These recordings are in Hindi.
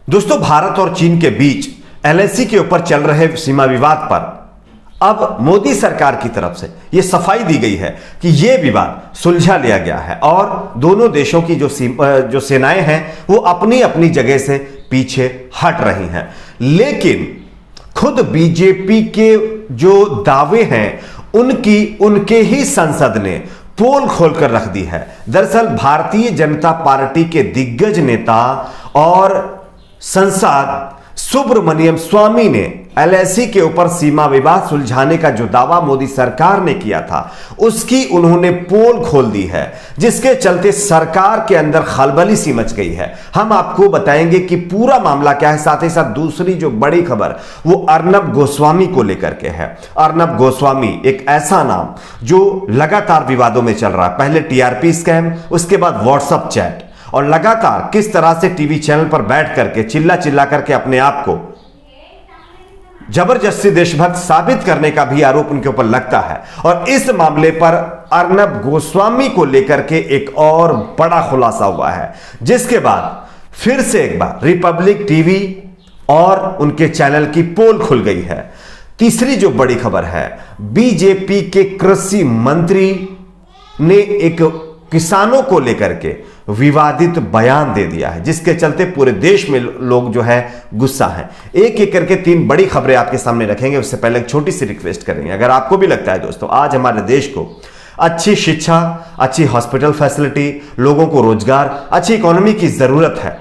दोस्तों, भारत और चीन के बीच एलएसी के ऊपर चल रहे सीमा विवाद पर अब मोदी सरकार की तरफ से यह सफाई दी गई है कि यह विवाद सुलझा लिया गया है और दोनों देशों की जो सेनाएं हैं वो अपनी अपनी जगह से पीछे हट रही हैं। लेकिन खुद बीजेपी के जो दावे हैं उनके ही संसद ने पोल खोलकर रख दी है। दरअसल भारतीय जनता पार्टी के दिग्गज नेता और सांसद सुब्रमण्यम स्वामी ने एलएसी के ऊपर सीमा विवाद सुलझाने का जो दावा मोदी सरकार ने किया था उसकी उन्होंने पोल खोल दी है, जिसके चलते सरकार के अंदर खलबली सी मच गई है। हम आपको बताएंगे कि पूरा मामला क्या है। साथ ही साथ दूसरी जो बड़ी खबर वो अर्नब गोस्वामी को लेकर के है। अर्नब गोस्वामी एक ऐसा नाम जो लगातार विवादों में चल रहा है। पहले टीआरपी स्कैम, उसके बाद व्हाट्सएप चैट और लगातार किस तरह से टीवी चैनल पर बैठ करके चिल्ला चिल्ला करके अपने आप को जबरदस्ती देशभक्त साबित करने का भी आरोप उनके ऊपर लगता है। और इस मामले पर अर्नब गोस्वामी को लेकर के एक और बड़ा खुलासा हुआ है, जिसके बाद फिर से एक बार रिपब्लिक टीवी और उनके चैनल की पोल खुल गई है। तीसरी जो बड़ी खबर है, बीजेपी के कृषि मंत्री ने एक किसानों को लेकर के विवादित बयान दे दिया है, जिसके चलते पूरे देश में लोग जो है गुस्सा हैं। एक एक करके तीन बड़ी खबरें आपके सामने रखेंगे। उससे पहले एक छोटी सी रिक्वेस्ट करेंगे, अगर आपको भी लगता है दोस्तों आज हमारे देश को अच्छी शिक्षा, अच्छी हॉस्पिटल फैसिलिटी, लोगों को रोजगार, अच्छी इकोनॉमी की जरूरत है,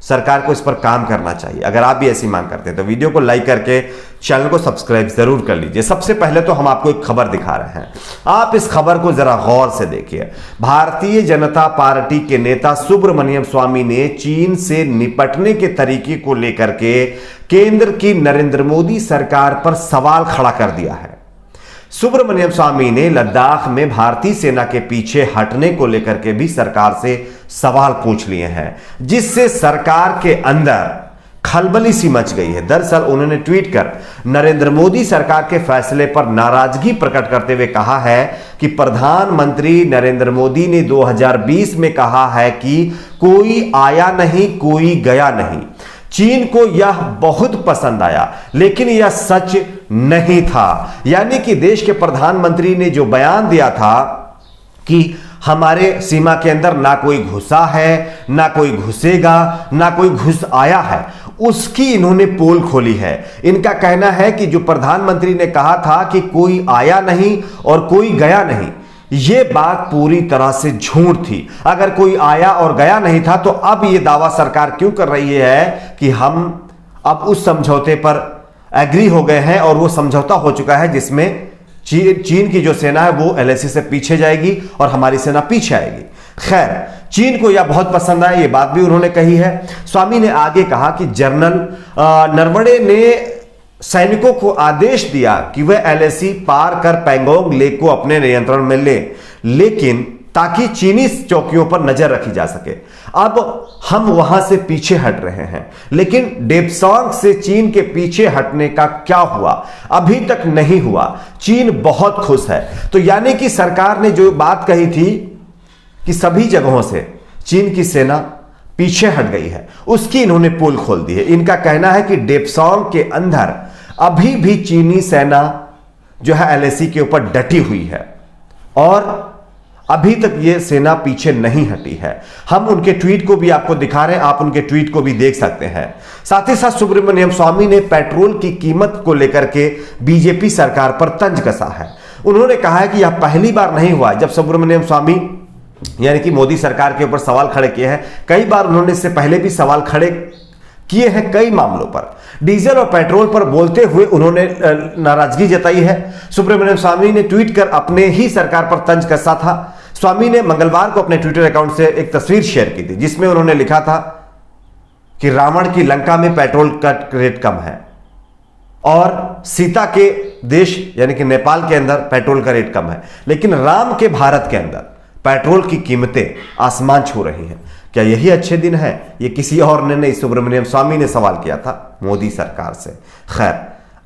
सरकार को इस पर काम करना चाहिए। अगर आप भी ऐसी मांग करते हैं तो वीडियो को लाइक करके चैनल को सब्सक्राइब जरूर कर लीजिए। सबसे पहले तो हम आपको एक खबर दिखा रहे हैं, आप इस खबर को जरा गौर से देखिए। भारतीय जनता पार्टी के नेता सुब्रमण्यम स्वामी ने चीन से निपटने के तरीके को लेकर के केंद्र की नरेंद्र मोदी सरकार पर सवाल खड़ा कर दिया है। सुब्रमण्यम स्वामी ने लद्दाख में भारतीय सेना के पीछे हटने को लेकर के भी सरकार से सवाल पूछ लिए हैं, जिससे सरकार के अंदर खलबली सी मच गई है। दरअसल उन्होंने ट्वीट कर नरेंद्र मोदी सरकार के फैसले पर नाराजगी प्रकट करते हुए कहा है कि प्रधानमंत्री नरेंद्र मोदी ने 2020 में कहा है कि कोई आया नहीं, कोई गया नहीं। चीन को यह बहुत पसंद आया, लेकिन यह सच नहीं था। यानी कि देश के प्रधानमंत्री ने जो बयान दिया था कि हमारे सीमा के अंदर ना कोई घुसा है, ना कोई घुसेगा, ना कोई घुस आया है, उसकी इन्होंने पोल खोली है। इनका कहना है कि जो प्रधानमंत्री ने कहा था कि कोई आया नहीं और कोई गया नहीं, यह बात पूरी तरह से झूठ थी। अगर कोई आया और गया नहीं था तो अब यह दावा सरकार क्यों कर रही है कि हम अब उस समझौते पर एग्री हो गए हैं और वो समझौता हो चुका है जिसमें चीन की जो सेना है वो एलएसी से पीछे जाएगी और हमारी सेना पीछे आएगी। खैर, चीन को यह बहुत पसंद आया, ये बात भी उन्होंने कही है। स्वामी ने आगे कहा कि जनरल नरवणे ने सैनिकों को आदेश दिया कि वह एलएसी पार कर पैंगोंग लेक को अपने नियंत्रण में ले, लेकिन ताकि चीनी चौकियों पर नजर रखी जा सके। अब हम वहां से पीछे हट रहे हैं, लेकिन डेप्सांग से चीन के पीछे हटने का क्या हुआ, अभी तक नहीं हुआ। चीन बहुत खुश है। तो यानी कि सरकार ने जो बात कही थी कि सभी जगहों से चीन की सेना पीछे हट गई है, उसकी इन्होंने पोल खोल दी है। इनका कहना है कि डेप्सांग के अंदर अभी भी चीनी सेना जो है एलएसी के ऊपर डटी हुई है और अभी तक यह सेना पीछे नहीं हटी है। हम उनके ट्वीट को भी आपको दिखा रहे हैं, आप उनके ट्वीट को भी देख सकते हैं। साथ ही साथ सुब्रमण्यम स्वामी ने पेट्रोल की कीमत को लेकर के बीजेपी सरकार पर तंज कसा है। उन्होंने कहा है कि यह पहली बार नहीं हुआ जब सुब्रमण्यम स्वामी यानी कि मोदी सरकार के ऊपर सवाल खड़े किए हैं। कई बार उन्होंने इससे पहले भी सवाल खड़े किए हैं कई मामलों पर। डीजल और पेट्रोल पर बोलते हुए उन्होंने नाराजगी जताई है। सुब्रमण्यम स्वामी ने ट्वीट कर अपने ही सरकार पर तंज कसा था। स्वामी ने मंगलवार को अपने ट्विटर अकाउंट से एक तस्वीर शेयर की थी, जिसमें उन्होंने लिखा था कि रावण की लंका में पेट्रोल का रेट कम है और सीता के देश यानी कि नेपाल के अंदर पेट्रोल का रेट कम है, लेकिन राम के भारत के अंदर पेट्रोल की कीमतें आसमान छू रही हैं। क्या यही अच्छे दिन है? ये किसी और ने नहीं, सुब्रमण्यम स्वामी ने सवाल किया था मोदी सरकार से। खैर,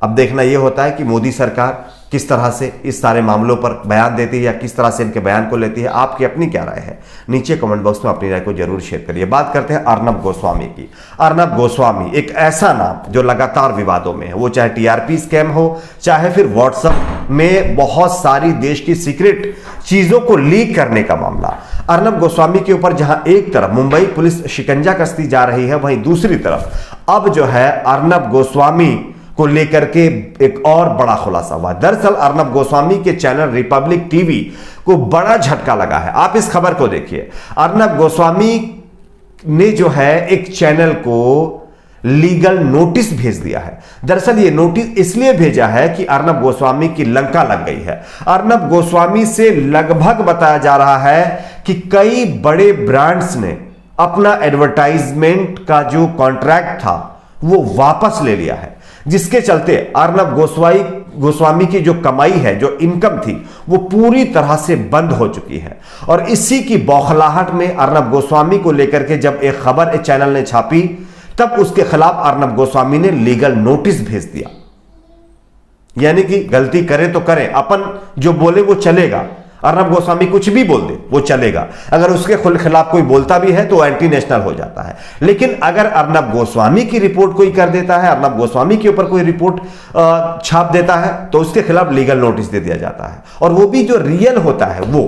अब देखना यह होता है कि मोदी सरकार किस तरह से इस सारे मामलों पर बयान देती है या किस तरह से इनके बयान को लेती है। आपकी अपनी क्या राय है, नीचे कमेंट बॉक्स में अपनी राय को जरूर शेयर करिए। बात करते हैं अर्नब गोस्वामी की। अर्नब गोस्वामी एक ऐसा नाम जो लगातार विवादों में है, वो चाहे टीआरपी स्कैम हो, चाहे फिर व्हाट्सएप में बहुत सारी देश की सीक्रेट चीजों को लीक करने का मामला। अर्नब गोस्वामी के ऊपर जहां एक तरफ मुंबई पुलिस शिकंजा कसती जा रही है, वहीं दूसरी तरफ अब जो है अर्नब गोस्वामी को लेकर के एक और बड़ा खुलासा हुआ। दरअसल अर्नब गोस्वामी के चैनल रिपब्लिक टीवी को बड़ा झटका लगा है। आप इस खबर को देखिए। अर्नब गोस्वामी ने जो है एक चैनल को लीगल नोटिस भेज दिया है। दरअसल ये नोटिस इसलिए भेजा है कि अर्नब गोस्वामी की लंका लग गई है। अर्नब गोस्वामी से लगभग बताया जा रहा है कि कई बड़े ब्रांड्स ने अपना एडवर्टाइजमेंट का जो कॉन्ट्रैक्ट था वो वापस ले लिया है, जिसके चलते अर्नब गोस्वामी की जो कमाई है, जो इनकम थी, वो पूरी तरह से बंद हो चुकी है। और इसी की बौखलाहट में अर्नब गोस्वामी को लेकर के जब एक खबर इस चैनल ने छापी, तब उसके खिलाफ अर्नब गोस्वामी ने लीगल नोटिस भेज दिया। यानी कि गलती करे तो करे, अपन जो बोले वो चलेगा। अर्नब गोस्वामी कुछ भी बोल दे वो चलेगा, अगर उसके खिलाफ कोई बोलता भी है तो एंटी नेशनल हो जाता है। लेकिन अगर अर्नब गोस्वामी की रिपोर्ट कोई कर देता है, अर्नब गोस्वामी के ऊपर कोई रिपोर्ट छाप देता है, तो उसके खिलाफ लीगल नोटिस दे दिया जाता है। और वो भी जो रियल होता है, वो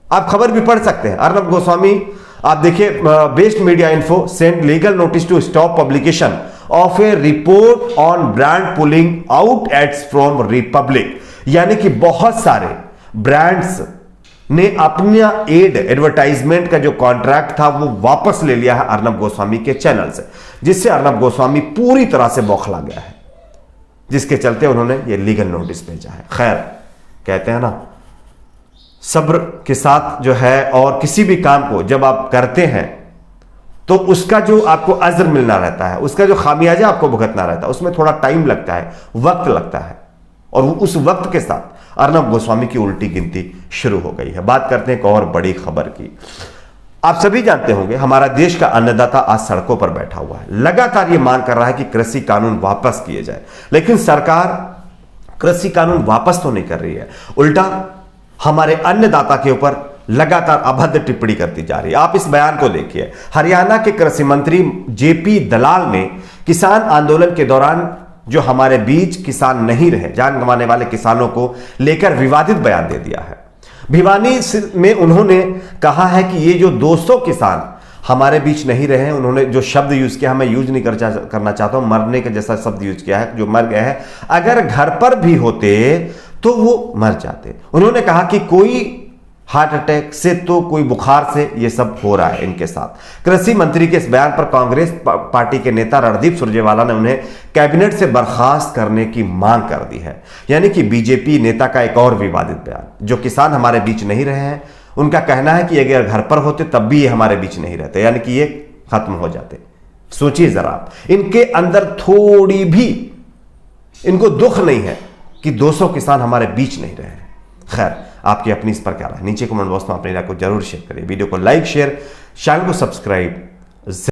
आप खबर भी पढ़ सकते हैं। अर्नब गोस्वामी, आप देखिए, based media info send legal notice to stop publication of a report on brand pulling out ads from Republic. यानी कि बहुत सारे ब्रांड्स ने अपना एडवर्टाइजमेंट का जो कॉन्ट्रैक्ट था वो वापस ले लिया है अर्नब गोस्वामी के चैनल से, जिससे अर्नब गोस्वामी पूरी तरह से बौखला गया है, जिसके चलते उन्होंने ये लीगल नोटिस भेजा है। खैर, कहते हैं ना, सब्र के साथ जो है, और किसी भी काम को जब आप करते हैं तो उसका जो आपको अज्र मिलना रहता है, उसका जो खामियाजा आपको भुगतना रहता है, उसमें थोड़ा टाइम लगता है, वक्त लगता है। और उस वक्त के साथ अर्नब गोस्वामी की उल्टी गिनती शुरू हो गई है। बात करते हैं एक और बड़ी खबर की। आप सभी जानते होंगे, हमारा देश का अन्नदाता आज सड़कों पर बैठा हुआ है। लगातार यह मांग कर रहा है कि कृषि कानून वापस किए जाए, लेकिन सरकार कृषि कानून वापस तो नहीं कर रही है, उल्टा हमारे अन्नदाता के ऊपर लगातार अभद्र टिप्पणी करती जा रही है। आप इस बयान को देखिए। हरियाणा के कृषि मंत्री जेपी दलाल ने किसान आंदोलन के दौरान जो हमारे बीच किसान नहीं रहे, जान गंवाने वाले किसानों को लेकर विवादित बयान दे दिया है। भिवानी में उन्होंने कहा है कि ये जो 200 किसान हमारे बीच नहीं रहे, उन्होंने जो शब्द यूज किया, मैं यूज नहीं करना चाहता हूं, मरने के जैसा शब्द यूज किया है, जो मर गए हैं, अगर घर पर भी होते तो वो मर जाते। उन्होंने कहा कि कोई हार्ट अटैक से तो कोई बुखार से ये सब हो रहा है इनके साथ। कृषि मंत्री के इस बयान पर कांग्रेस पार्टी के नेता रणदीप सुरजेवाला ने उन्हें कैबिनेट से बर्खास्त करने की मांग कर दी है। यानी कि बीजेपी नेता का एक और विवादित बयान। जो किसान हमारे बीच नहीं रहे हैं, उनका कहना है कि अगर घर पर होते तब भी ये हमारे बीच नहीं रहते, यानी कि ये खत्म हो जाते। सोचिए जरा आप, इनके अंदर थोड़ी भी इनको दुख नहीं है कि 200 किसान हमारे बीच नहीं रहे। खैर, आपकी अपनी इस पर क्या राय है, नीचे कमेंट बॉक्स में अपनी राय को जरूर शेयर करिए। वीडियो को लाइक, शेयर, चैनल को सब्सक्राइब